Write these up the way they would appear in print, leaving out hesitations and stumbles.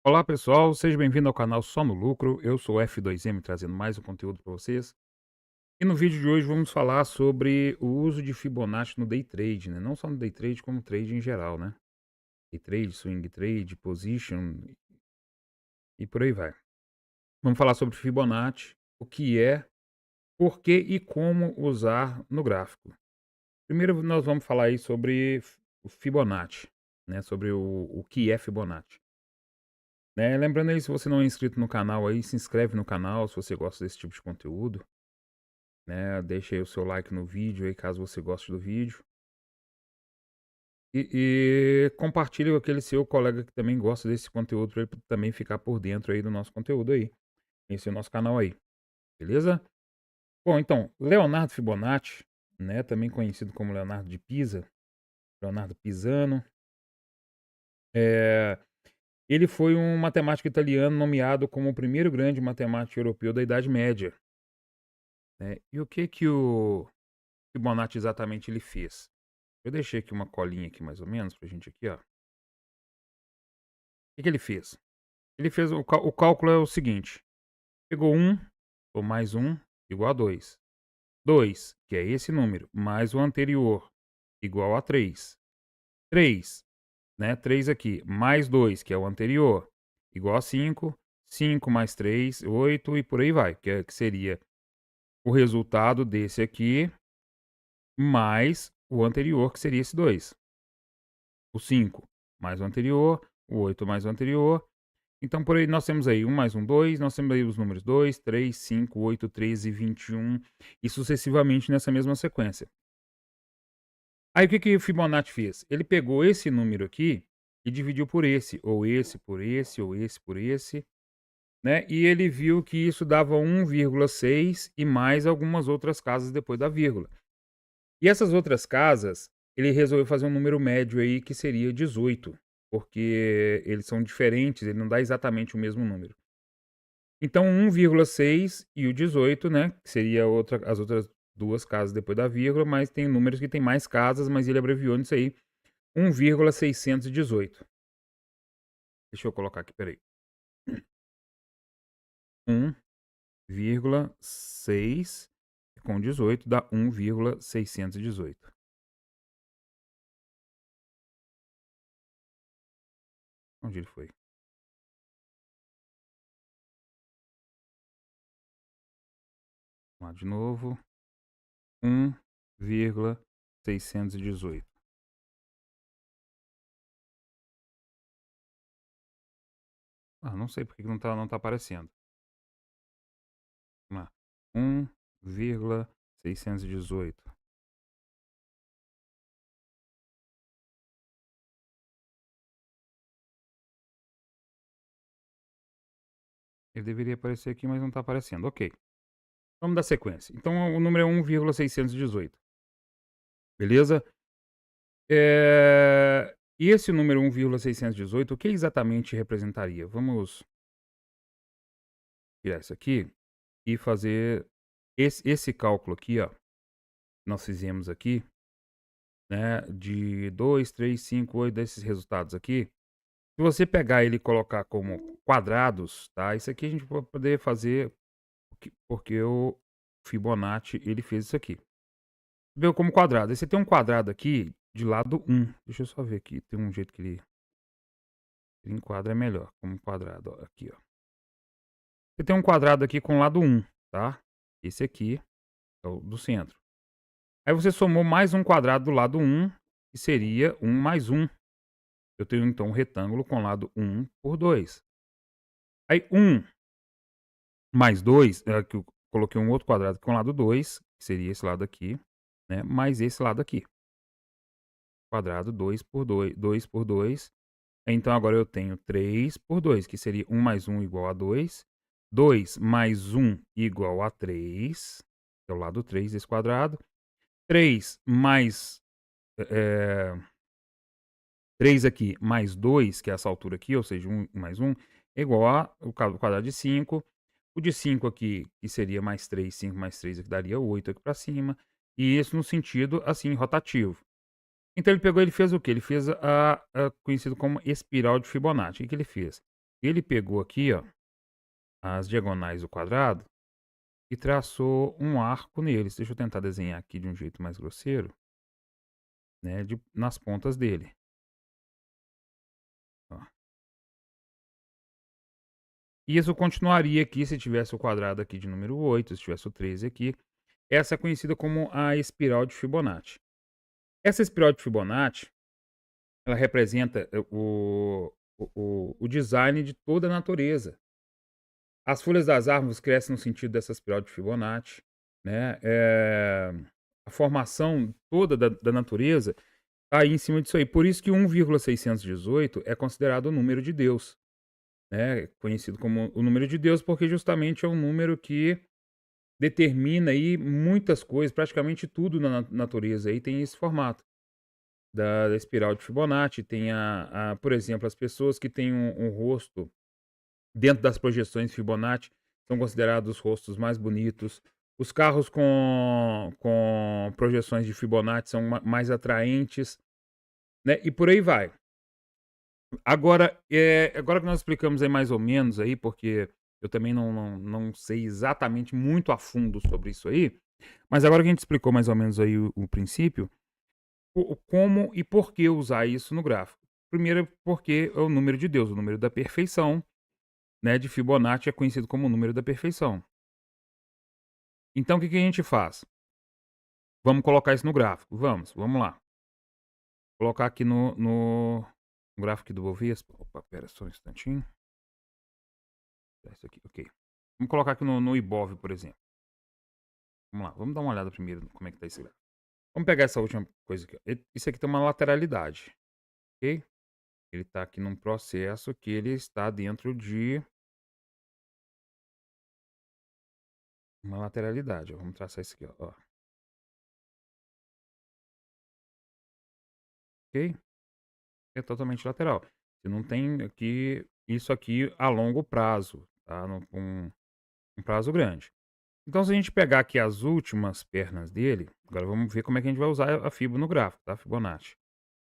Olá pessoal, seja bem-vindo ao canal Só no Lucro. Eu sou o F2M trazendo mais um conteúdo para vocês. E no vídeo de hoje vamos falar sobre o uso de Fibonacci no day trade, né? Não só no day trade, como trade em geral, né? Day trade, swing trade, position e por aí vai. Vamos falar sobre Fibonacci, o que é, por que e como usar no gráfico. Primeiro nós vamos falar aí sobre o Fibonacci, né? Sobre o que é Fibonacci. Né, lembrando aí, se você não é inscrito no canal aí, se inscreve no canal se você gosta desse tipo de conteúdo, né? Deixa aí o seu like no vídeo aí, caso você goste do vídeo. E compartilha com aquele seu colega que também gosta desse conteúdo, para ele também ficar por dentro aí do nosso conteúdo aí. Esse é o nosso canal aí, beleza? Bom, então, Leonardo Fibonacci, né? Também conhecido como Leonardo de Pisa, Leonardo Pisano, é, ele foi um matemático italiano nomeado como o primeiro grande matemático europeu da Idade Média. Né? E o que que o Fibonacci exatamente ele fez? Eu deixei aqui uma colinha aqui mais ou menos pra gente aqui, ó. O que que ele fez? Ele fez o cálculo é o seguinte: pegou um ou mais um igual a 2. 2, que é esse número, mais o anterior, igual a 3. 3, né? 3 aqui, mais 2, que é o anterior, igual a 5. 5 mais 3, 8 e por aí vai, que seria o resultado desse aqui mais o anterior, que seria esse 2. O 5 mais o anterior, o 8 mais o anterior. Então, por aí nós temos aí 1 mais 1, 2, nós temos aí os números 2, 3, 5, 8, 13, 21 e sucessivamente nessa mesma sequência. Aí o que que o Fibonacci fez? Ele pegou esse número aqui e dividiu por esse, ou esse por esse, ou esse por esse, né? E ele viu que isso dava 1,6 e mais algumas outras casas depois da vírgula. E essas outras casas, ele resolveu fazer um número médio aí que seria 18, porque eles são diferentes, ele não dá exatamente o mesmo número. Então 1,6 e o 18, né, que seria as outras duas casas depois da vírgula, mas tem números que tem mais casas, mas ele abreviou nisso aí, 1,618. Deixa eu colocar aqui, espera aí. 1,6 com 18 dá 1,618. Onde ele foi? Vamos lá de novo. 1,618. Ah, não sei porque que não tá aparecendo. Vamos lá. 1,618. Ele deveria aparecer aqui, mas não está aparecendo. Ok. Vamos dar sequência. Então o número é 1,618. Beleza? E esse número 1,618, o que exatamente representaria? Vamos tirar isso aqui e fazer esse cálculo aqui, ó. Nós fizemos aqui, né? De 2, 3, 5, 8 desses resultados aqui. Se você pegar ele e colocar como quadrados, tá? Isso aqui a gente vai poder fazer porque o Fibonacci ele fez isso aqui. Veio como quadrado. Aí você tem um quadrado aqui de lado 1. Deixa eu só ver aqui. Tem um jeito que ele enquadra melhor como quadrado. Ó, aqui, ó. Você tem um quadrado aqui com lado 1, tá? Esse aqui é o do centro. Aí você somou mais um quadrado do lado 1, que seria 1 mais 1. Eu tenho então um retângulo com lado 1 por 2. Aí 1 mais 2, que eu coloquei um outro quadrado com lado 2, que seria esse lado aqui, né? Mais esse lado aqui. Quadrado 2 por 2, 2 por 2. Então agora eu tenho 3 por 2, que seria 1 mais 1 igual a 2. 2 mais 1 igual a 3, que é o lado 3 desse quadrado. 3 mais 3 aqui mais 2, que é essa altura aqui, ou seja, 1 mais 1, é igual a o quadrado de 5. O de 5 aqui, que seria mais 3, 5 mais 3 aqui daria 8 aqui para cima. E isso no sentido, assim, rotativo. Então ele pegou, ele fez o quê? Ele fez conhecido como espiral de Fibonacci. O que ele fez? Ele pegou aqui, ó, as diagonais do quadrado e traçou um arco neles. Deixa eu tentar desenhar aqui de um jeito mais grosseiro, né, nas pontas dele. Ó. E isso continuaria aqui se tivesse o quadrado aqui de número 8, se tivesse o 13 aqui. Essa é conhecida como a espiral de Fibonacci. Essa espiral de Fibonacci, ela representa o design de toda a natureza. As folhas das árvores crescem no sentido dessa espiral de Fibonacci, né? A formação toda da natureza está aí em cima disso aí. Por isso que 1,618 é considerado o número de Deus, né? Conhecido como o número de Deus, porque justamente é um número que determina aí muitas coisas, praticamente tudo na natureza aí tem esse formato da espiral de Fibonacci. Tem por exemplo, as pessoas que têm um rosto dentro das projeções Fibonacci são considerados os rostos mais bonitos. Os carros com projeções de Fibonacci são mais atraentes, né? E por aí vai. Agora, agora que nós explicamos aí mais ou menos aí, porque eu também não sei exatamente muito a fundo sobre isso aí, mas agora que a gente explicou mais ou menos aí o princípio, como e por que usar isso no gráfico. Primeiro, porque é o número de Deus, o número da perfeição, né, de Fibonacci é conhecido como o número da perfeição. Então, o que a gente faz? Vamos colocar isso no gráfico. Vamos lá. Vou colocar aqui no gráfico aqui do Bovespa. Opa, pera só um instantinho. Isso aqui, ok. Vamos colocar aqui no Ibov, por exemplo. Vamos lá, vamos dar uma olhada primeiro como é que tá esse gráfico. Vamos pegar essa última coisa aqui. Isso aqui tem uma lateralidade, ok? Ele está aqui num processo que ele está dentro de uma lateralidade. Ó. Vamos traçar isso aqui, ó. Ok? É totalmente lateral. Você não tem aqui isso aqui a longo prazo, tá? Um prazo grande. Então, se a gente pegar aqui as últimas pernas dele, agora vamos ver como é que a gente vai usar a Fibo no gráfico, tá? Fibonacci,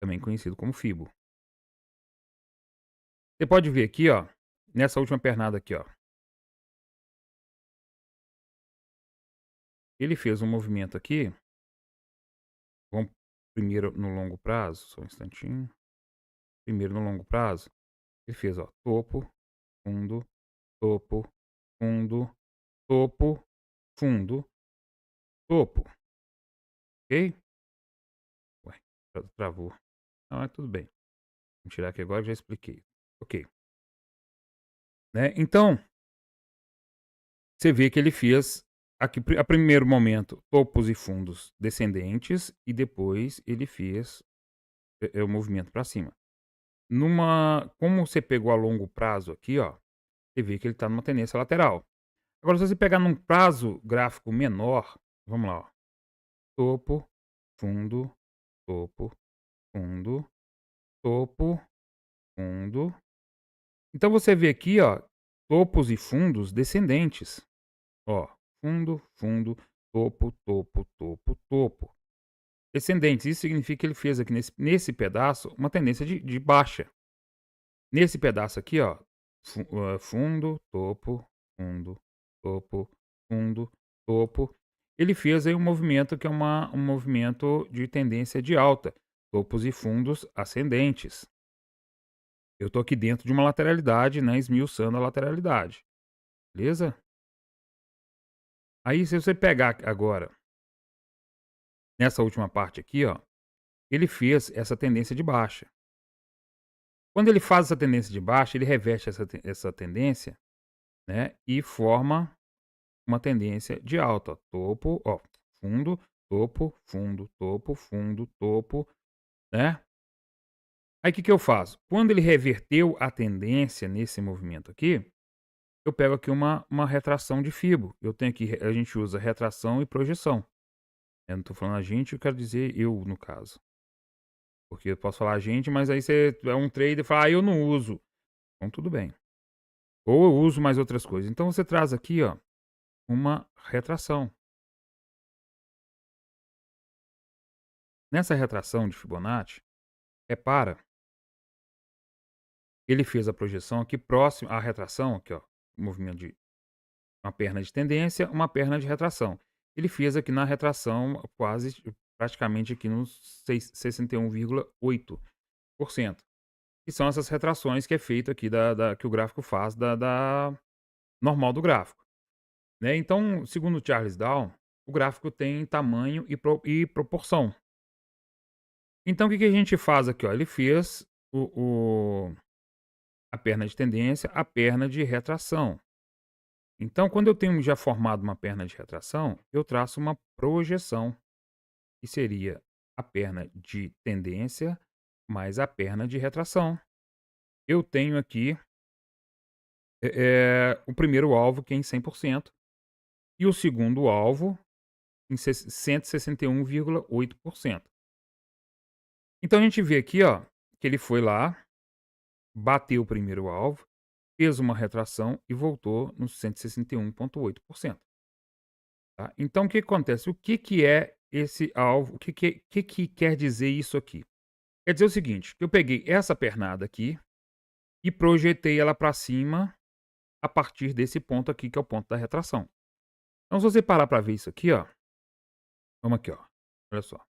também conhecido como Fibo. Você pode ver aqui, ó, nessa última pernada aqui, ó. Ele fez um movimento aqui. Vamos primeiro no longo prazo, só um instantinho. Primeiro no longo prazo, ele fez, ó, topo, fundo, topo, fundo, topo, fundo, topo. Ok? Ué, travou. Não, mas tudo bem. Vou tirar aqui agora, já expliquei. Ok. Né? Então, você vê que ele fez, aqui, a primeiro momento, topos e fundos descendentes, e depois ele fez o movimento para cima. Como você pegou a longo prazo aqui, ó, você vê que ele está numa tendência lateral. Agora, se você pegar num prazo gráfico menor, vamos lá, ó, topo, fundo, topo, fundo, topo, fundo. Então você vê aqui, ó, topos e fundos descendentes. Ó, fundo, fundo, topo, topo, topo, topo. Descendentes. Isso significa que ele fez aqui nesse pedaço uma tendência de baixa. Nesse pedaço aqui, ó, fundo, topo, fundo, topo, fundo, topo. Ele fez aí um movimento que é um movimento de tendência de alta. Topos e fundos ascendentes. Eu estou aqui dentro de uma lateralidade, né, esmiuçando a lateralidade. Beleza? Aí, se você pegar agora, nessa última parte aqui, ó, ele fez essa tendência de baixa. Quando ele faz essa tendência de baixa, ele reverte essa tendência, né, e forma uma tendência de alta. Ó, topo, ó, fundo, topo, fundo, topo, fundo, topo, né? Aí o que eu faço? Quando ele reverteu a tendência nesse movimento aqui, eu pego aqui uma retração de Fibo. Eu tenho aqui, a gente usa retração e projeção. Eu não estou falando a gente, eu quero dizer eu, no caso. Porque eu posso falar a gente, mas aí você é um trader e fala, eu não uso. Então tudo bem. Ou eu uso mais outras coisas. Então você traz aqui, ó, uma retração. Nessa retração de Fibonacci, repara, ele fez a projeção aqui próximo à retração, aqui ó, movimento de uma perna de tendência, uma perna de retração. Ele fez aqui na retração quase, praticamente aqui nos 61,8%. Que são essas retrações que é feito aqui que o gráfico faz da normal do gráfico, né. Então, segundo o Charles Down, o gráfico tem tamanho e proporção. Então o que que a gente faz aqui, ó, ele fez a perna de tendência, a perna de retração. Então quando eu tenho já formado uma perna de retração, eu traço uma projeção, que seria a perna de tendência mais a perna de retração. Eu tenho aqui, o primeiro alvo que é em 100% e o segundo alvo em 161,8%. Então a gente vê aqui, ó, que ele foi lá, bateu o primeiro alvo, fez uma retração e voltou nos 161,8%. Tá? Então o que acontece? O que que é esse alvo? O que quer dizer isso aqui? Quer dizer o seguinte, que eu peguei essa pernada aqui e projetei ela para cima a partir desse ponto aqui, que é o ponto da retração. Então se você parar para ver isso aqui, ó, vamos aqui, ó, olha só.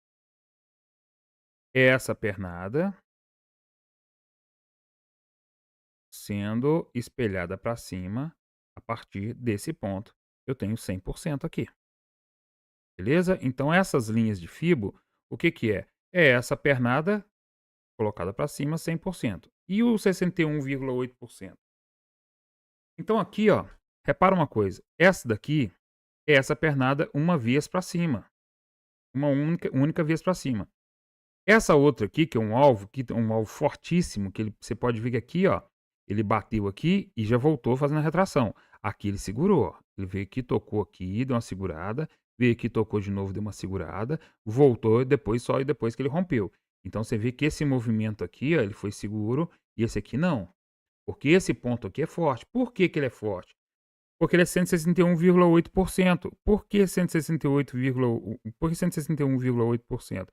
Essa pernada sendo espelhada para cima a partir desse ponto. Eu tenho 100% aqui. Beleza? Então essas linhas de fibo, o que que é? É essa pernada colocada para cima 100%. E o 61,8%? Então aqui, ó, repara uma coisa. Essa daqui é essa pernada uma vez para cima. Uma única vez para cima. Essa outra aqui, que é um alvo fortíssimo, que você pode ver que aqui, ó, ele bateu aqui e já voltou fazendo a retração. Aqui ele segurou, ó. Ele veio aqui, tocou aqui, deu uma segurada, veio aqui, tocou de novo, deu uma segurada, voltou e depois só e depois que ele rompeu. Então você vê que esse movimento aqui, ó, ele foi seguro e esse aqui não. Porque esse ponto aqui é forte. Por que que ele é forte? Porque ele é 161,8%. Por que 161,8%?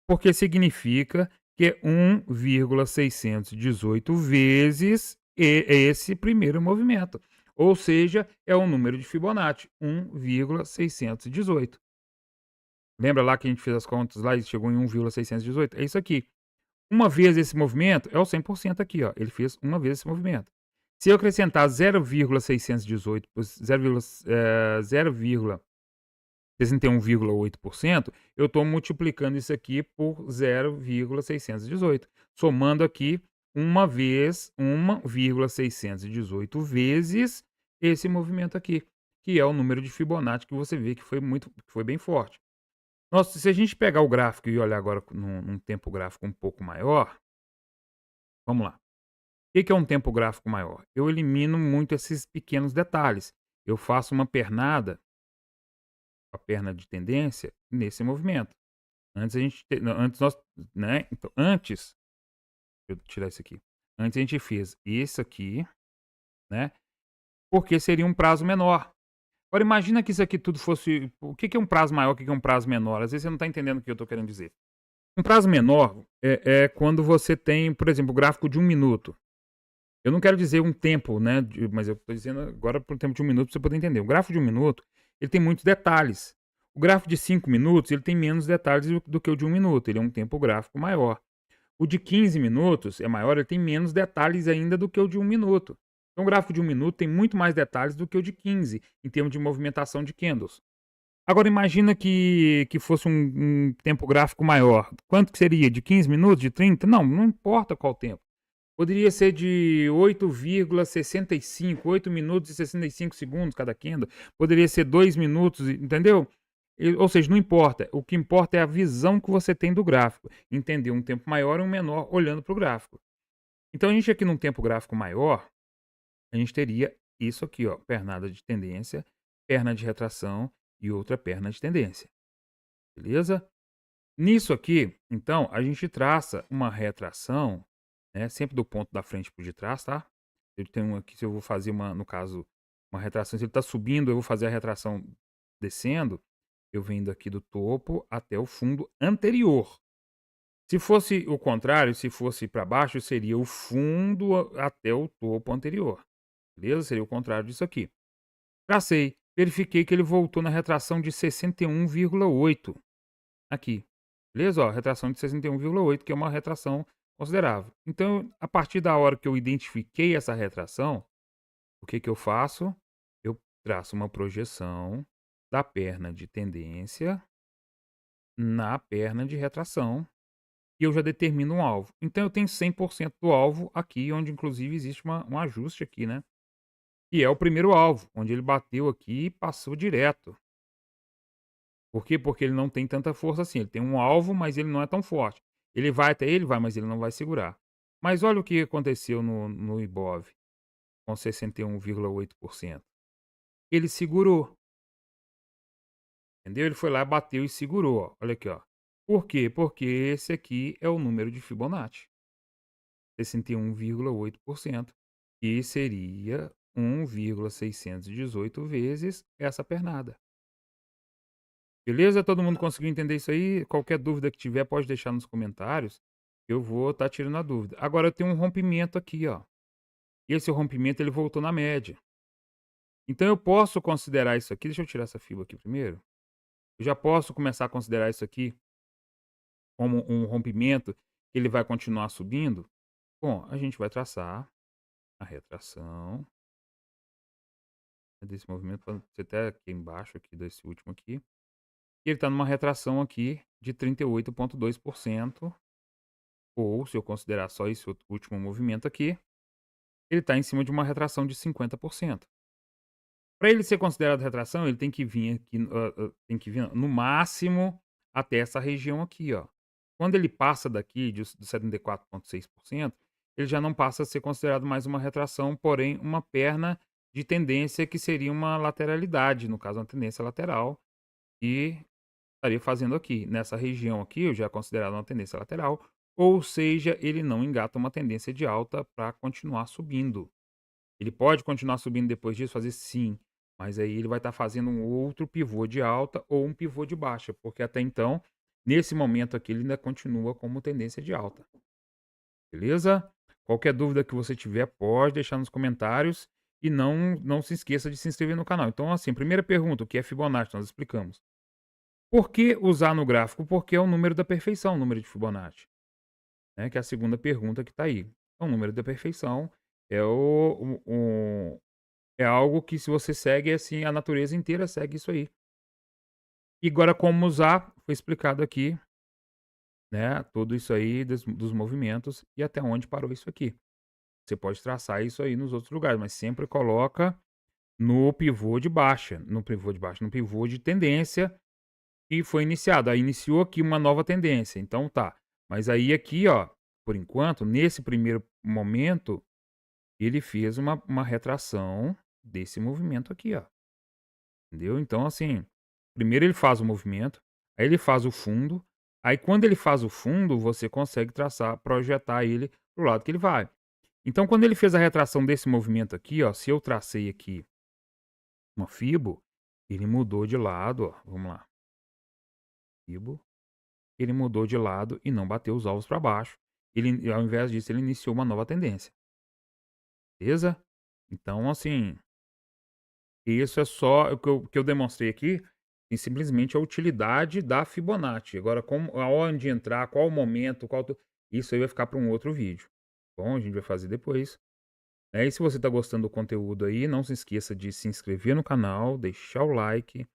Porque significa que é 1,618 vezes esse primeiro movimento. Ou seja, é um número de Fibonacci, 1,618. Lembra lá que a gente fez as contas lá e chegou em 1,618? É isso aqui. Uma vez esse movimento é o 100% aqui, ó. Ele fez uma vez esse movimento. Se eu acrescentar 0,618 por 61,8%, eu estou multiplicando isso aqui por 0,618, somando aqui uma vez 1,618 vezes esse movimento aqui, que é o número de Fibonacci que você vê que foi bem forte. Nossa, se a gente pegar o gráfico e olhar agora num tempo gráfico um pouco maior, vamos lá. O que é um tempo gráfico maior? Eu elimino muito esses pequenos detalhes. Eu faço uma pernada, a perna de tendência, nesse movimento. Antes a gente, antes nós, né? Então, antes, deixa eu tirar isso aqui. Antes a gente fez isso aqui, né? Porque seria um prazo menor. Agora imagina que isso aqui tudo fosse. O que é um prazo maior, o que é um prazo menor? Às vezes você não está entendendo o que eu estou querendo dizer. Um prazo menor é quando você tem, por exemplo, o gráfico de 1 minuto. Eu não quero dizer um tempo, né? Mas eu estou dizendo agora por tempo de 1 minuto para você poder entender. O gráfico de 1 minuto, ele tem muitos detalhes. O gráfico de 5 minutos, ele tem menos detalhes do que o de 1 minuto. Ele é um tempo gráfico maior. O de 15 minutos é maior, ele tem menos detalhes ainda do que o de 1 minuto. Então, o gráfico de 1 minuto tem muito mais detalhes do que o de 15, em termos de movimentação de candles. Agora, imagina que fosse um tempo gráfico maior. Quanto que seria? De 15 minutos? De 30? Não, não importa qual tempo. Poderia ser de 8,65, 8 minutos e 65 segundos cada candle. Poderia ser 2 minutos, entendeu? Ou seja, não importa. O que importa é a visão que você tem do gráfico. Entender um tempo maior e um menor olhando para o gráfico. Então, a gente aqui num tempo gráfico maior, a gente teria isso aqui, ó, pernada de tendência, perna de retração e outra perna de tendência. Beleza? Nisso aqui, então, a gente traça uma retração, né, sempre do ponto da frente para o de trás, tá? Eu tenho aqui, se eu vou fazer no caso, uma retração, se ele está subindo, eu vou fazer a retração descendo, eu venho daqui do topo até o fundo anterior. Se fosse o contrário, se fosse para baixo, seria o fundo até o topo anterior, beleza? Seria o contrário disso aqui. Tracei, verifiquei que ele voltou na retração de 61,8 aqui, beleza? Ó, retração de 61,8, que é uma retração considerável. Então, a partir da hora que eu identifiquei essa retração, o que que eu faço? Eu traço uma projeção da perna de tendência na perna de retração e eu já determino um alvo. Então eu tenho 100% do alvo aqui, onde inclusive existe um ajuste aqui, né? E é o primeiro alvo, onde ele bateu aqui e passou direto. Por quê? Porque ele não tem tanta força assim. Ele tem um alvo, mas ele não é tão forte. Ele vai até ele, vai, mas ele não vai segurar. Mas olha o que aconteceu no Ibov, com 61,8%. Ele segurou, entendeu? Ele foi lá, bateu e segurou. Ó. Olha aqui, ó. Por quê? Porque esse aqui é o número de Fibonacci. 61,8%, que seria 1,618 vezes essa pernada. Beleza? Todo mundo conseguiu entender isso aí? Qualquer dúvida que tiver, pode deixar nos comentários. Eu vou estar tirando a dúvida. Agora eu tenho um rompimento aqui, ó. E esse rompimento ele voltou na média. Então eu posso considerar isso aqui. Deixa eu tirar essa fibra aqui primeiro. Eu já posso começar a considerar isso aqui como um rompimento que ele vai continuar subindo. Bom, a gente vai traçar a retração desse movimento, pode ser até aqui embaixo, aqui desse último aqui. E ele está numa retração aqui de 38,2%, ou se eu considerar só esse último movimento aqui, ele está em cima de uma retração de 50%. Para ele ser considerado retração, ele tem que vir aqui, tem que vir no máximo até essa região aqui, ó. Quando ele passa daqui de 74,6%, ele já não passa a ser considerado mais uma retração, porém uma perna de tendência que seria uma lateralidade, no caso uma tendência lateral, e estaria fazendo aqui. Nessa região aqui, eu já é considerado uma tendência lateral, ou seja, ele não engata uma tendência de alta para continuar subindo. Ele pode continuar subindo depois disso, fazer sim, mas aí ele vai estar fazendo um outro pivô de alta ou um pivô de baixa, porque até então, nesse momento aqui, ele ainda continua como tendência de alta. Beleza? Qualquer dúvida que você tiver, pode deixar nos comentários e não se esqueça de se inscrever no canal. Então, assim, primeira pergunta, o que é Fibonacci? Nós explicamos. Por que usar no gráfico? Porque é o número da perfeição, o número de Fibonacci, né? Que é a segunda pergunta que está aí. Então, o número da perfeição é é algo que se você segue, assim, a natureza inteira segue isso aí. E agora como usar, foi explicado aqui, né, tudo isso aí dos movimentos e até onde parou isso aqui. Você pode traçar isso aí nos outros lugares, mas sempre coloca no pivô de baixa, no pivô de tendência que foi iniciado. Aí iniciou aqui uma nova tendência, então tá. Mas aí aqui, ó, por enquanto, nesse primeiro momento, ele fez uma retração desse movimento aqui, ó. Entendeu? Então, assim, primeiro ele faz o movimento, aí ele faz o fundo, aí quando ele faz o fundo, você consegue traçar, projetar ele pro lado que ele vai. Então, quando ele fez a retração desse movimento aqui, ó, se eu tracei aqui uma fibo, ele mudou de lado, ó, vamos lá, fibo, ele mudou de lado e não bateu os alvos para baixo. Ele, ao invés disso, ele iniciou uma nova tendência. Beleza? Então, assim, isso é só o que eu demonstrei aqui, e simplesmente a utilidade da Fibonacci. Agora, como, aonde entrar, qual o momento, isso aí vai ficar para um outro vídeo. Bom, a gente vai fazer depois. E se você está gostando do conteúdo aí, não se esqueça de se inscrever no canal, deixar o like,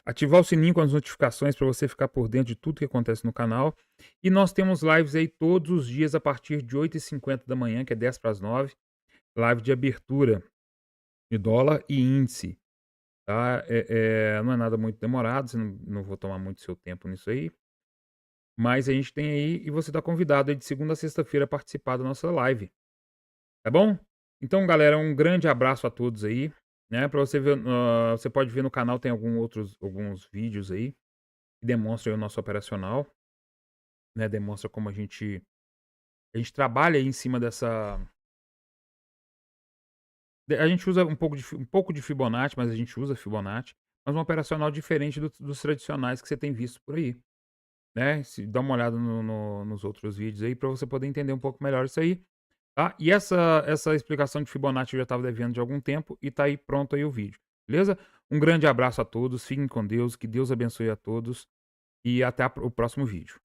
ativar o sininho com as notificações para você ficar por dentro de tudo que acontece no canal. E nós temos lives aí todos os dias a partir de 8h50 da manhã, que é 10 para as 9. Live de abertura de dólar e índice. Tá? Não é nada muito demorado, não vou tomar muito seu tempo nisso aí. Mas a gente tem aí, e você está convidado aí de segunda a sexta-feira a participar da nossa live. Tá bom? Então, galera, um grande abraço a todos aí. Né? Para você ver, você pode ver no canal, tem alguns vídeos aí que demonstram aí o nosso operacional. Né? Demonstra como a gente trabalha aí em cima dessa. A gente usa um pouco de Fibonacci, mas a gente usa Fibonacci. Mas um operacional diferente dos tradicionais que você tem visto por aí. né? Dá uma olhada nos outros vídeos aí para você poder entender um pouco melhor isso aí, tá? E essa explicação de Fibonacci eu já estava devendo de algum tempo e tá aí pronto aí o vídeo, beleza? Um grande abraço a todos, fiquem com Deus, que Deus abençoe a todos e até o próximo vídeo.